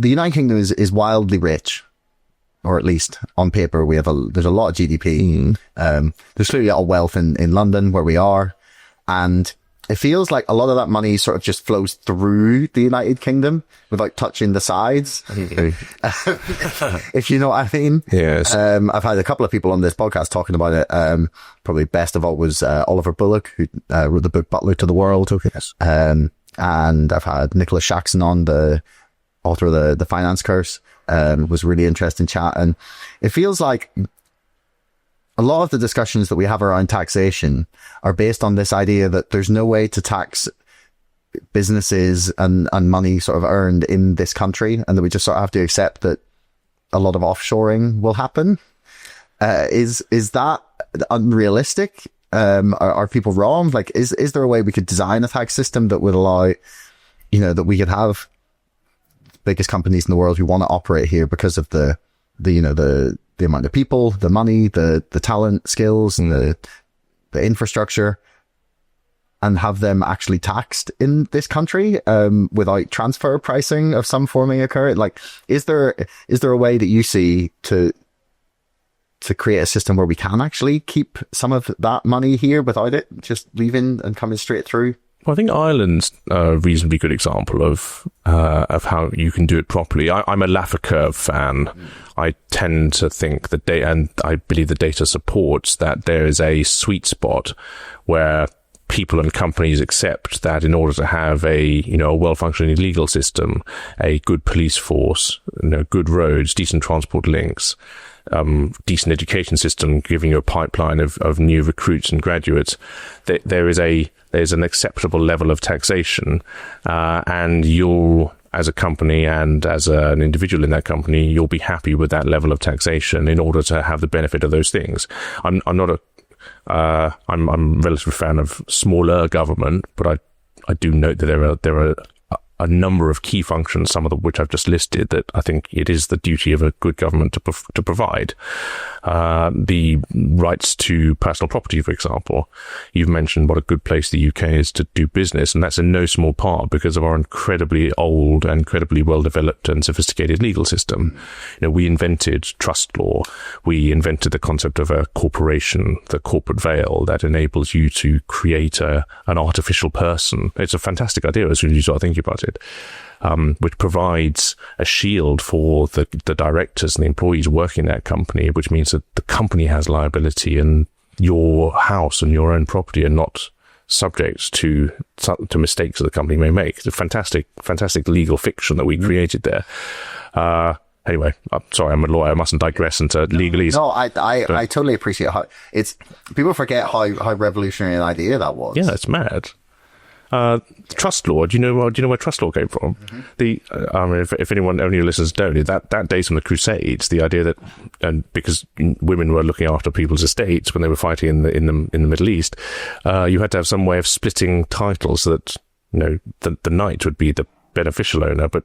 the United Kingdom is wildly rich, or at least on paper, there's a lot of GDP. There's clearly a lot of wealth in London where we are. And it feels like a lot of that money sort of just flows through the United Kingdom without touching the sides. If you know what I mean. Yes. I've had a couple of people on this podcast talking about it. Probably best of all was Oliver Bullock, who wrote the book Butler to the World. Yes. And I've had Nicholas Shaxson on, the author of the Finance Curse. Was really interesting chat. And it feels like a lot of the discussions that we have around taxation are based on this idea that there's no way to tax businesses and money sort of earned in this country, and that we just sort of have to accept that a lot of offshoring will happen. Is that unrealistic? Are people wrong? Like, is there a way we could design a tax system that would allow, that we could have biggest companies in the world who want to operate here because of the amount of people, the money, the talent, skills, and the infrastructure, and have them actually taxed in this country without transfer pricing of some form occur? Like, is there a way that you see to create a system where we can actually keep some of that money here without it just leaving and coming straight through? Well, I think Ireland's a reasonably good example of how you can do it properly. I'm a Laffer curve fan. I tend to think that and I believe the data supports that there is a sweet spot where people and companies accept that in order to have a well-functioning legal system, a good police force, good roads, decent transport links, decent education system, giving you a pipeline of new recruits and graduates, there's an acceptable level of taxation, and you'll, as a company and as an individual in that company, you'll be happy with that level of taxation in order to have the benefit of those things. I'm a relative fan of smaller government, but I do note that there are a number of key functions, some of which I've just listed, that I think it is the duty of a good government to provide. The rights to personal property, for example. You've mentioned what a good place the UK is to do business, and that's in no small part because of our incredibly old and incredibly well-developed and sophisticated legal system. We invented trust law. We invented the concept of a corporation, the corporate veil, that enables you to create an artificial person. It's a fantastic idea as soon as you start thinking about it. Which provides a shield for the directors and the employees working in that company, which means that the company has liability and your house and your own property are not subject to mistakes that the company may make. It's a fantastic legal fiction that we created there. Anyway, I'm sorry, I'm a lawyer. I mustn't digress into legalese. No, I totally appreciate how people forget how revolutionary an idea that was. Yeah, it's mad. Trust law. Do you know where trust law came from? Mm-hmm. If anyone, any of your listeners don't, that dates from the Crusades. The idea that, and because women were looking after people's estates when they were fighting in the Middle East, you had to have some way of splitting titles so that the knight would be the beneficial owner, but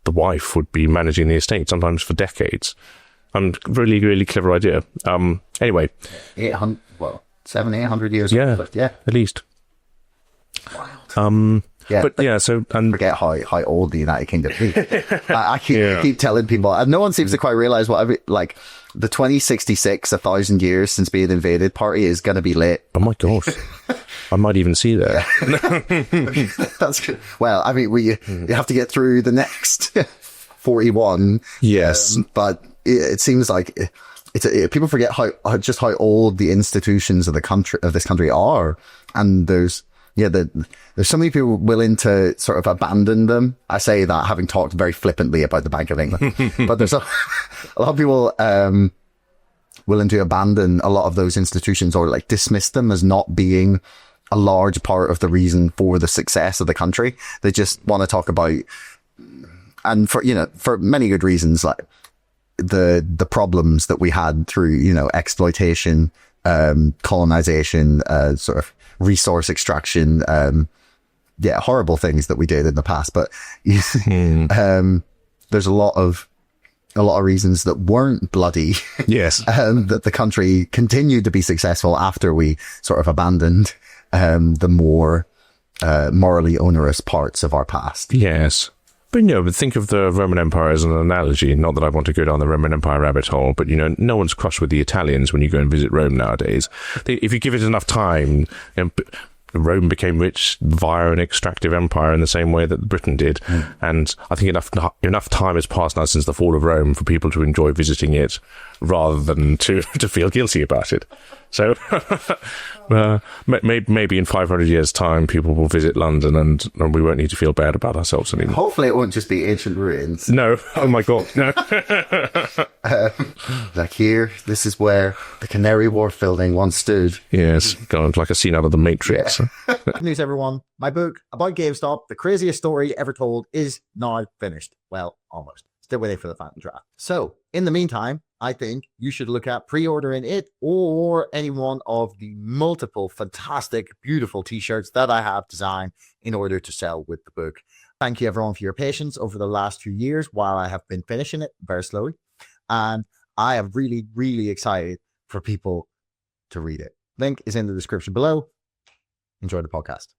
the wife would be managing the estate, sometimes for decades. Really, really clever idea. Anyway, 700-800 years. Yeah, at least. Wow. Yeah, but yeah, so and forget how old the United Kingdom is. I keep telling people, and no one seems to quite realize the 2066, 1,000 years since being invaded party is going to be lit. Oh my gosh, I might even see that. Yeah. That's good. Well, I mean, you have to get through the next 41. Yes, but it seems like people forget how old the institutions of this country are, and there's so many people willing to sort of abandon them. I say that having talked very flippantly about the Bank of England, but there's a lot of people willing to abandon a lot of those institutions or like dismiss them as not being a large part of the reason for the success of the country. They just want to talk about, and for many good reasons, like the problems that we had through exploitation, colonization, sort of resource extraction, horrible things that we did in the past. But there's a lot of reasons that weren't bloody. Yes. That the country continued to be successful after we sort of abandoned the more morally onerous parts of our past. Yes. But but think of the Roman Empire as an analogy. Not that I want to go down the Roman Empire rabbit hole, but no one's cross with the Italians when you go and visit Rome nowadays. If you give it enough time, Rome became rich via an extractive empire in the same way that Britain did. And I think enough time has passed now since the fall of Rome for people to enjoy visiting it rather than to feel guilty about it. So maybe in 500 years' time, people will visit London and we won't need to feel bad about ourselves anymore. Hopefully it won't just be ancient ruins. No. Oh, my God. No. Like here, this is where the Canary Wharf building once stood. Yes, kind of like a scene out of The Matrix. Yeah. Good news, everyone. My book about GameStop, the craziest story ever told, is now finished. Well, almost. Still waiting for the final draft. So, in the meantime, I think you should look at pre-ordering it or any one of the multiple fantastic, beautiful t-shirts that I have designed in order to sell with the book. Thank you, everyone, for your patience over the last few years while I have been finishing it very slowly. And I am really, really excited for people to read it. Link is in the description below. Enjoy the podcast.